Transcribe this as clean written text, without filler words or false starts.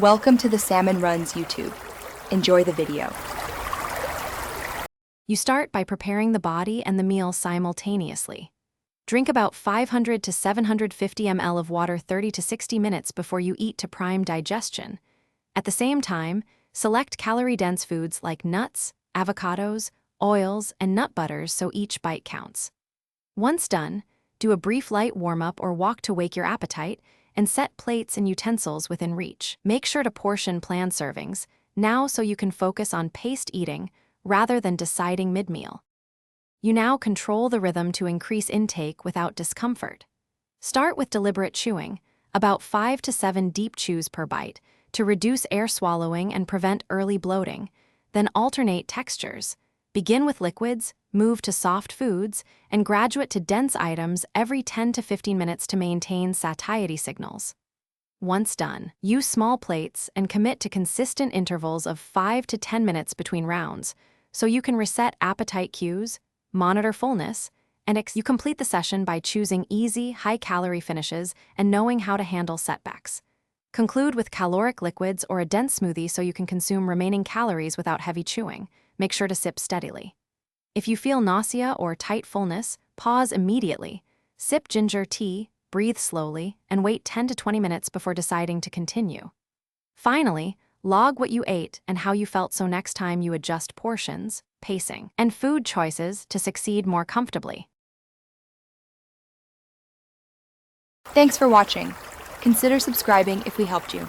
Welcome to the Salmon Runs YouTube. Enjoy the video. You start by preparing the body and the meal simultaneously. Drink about 500 to 750 ml of water 30 to 60 minutes before you eat to prime digestion. At the same time, select calorie-dense foods like nuts, avocados, oils, and nut butters so each bite counts. Once done, do a brief light warm-up or walk to wake your appetite, and set plates and utensils within reach. Make sure to portion plan servings, now so you can focus on paced eating rather than deciding mid-meal. You now control the rhythm to increase intake without discomfort. Start with deliberate chewing, about 5 to 7 deep chews per bite, to reduce air swallowing and prevent early bloating. Then alternate textures. Begin with liquids, move to soft foods, and graduate to dense items every 10 to 15 minutes to maintain satiety signals. Once done, use small plates and commit to consistent intervals of 5 to 10 minutes between rounds, so you can reset appetite cues, monitor fullness, and you complete the session by choosing easy, high-calorie finishes and knowing how to handle setbacks. Conclude with caloric liquids or a dense smoothie so you can consume remaining calories without heavy chewing. Make sure to sip steadily. If you feel nausea or tight fullness, pause immediately. Sip ginger tea, breathe slowly, and wait 10 to 20 minutes before deciding to continue. Finally, log what you ate and how you felt so next time you adjust portions, pacing, and food choices to succeed more comfortably. Thanks for watching. Consider subscribing if we helped you.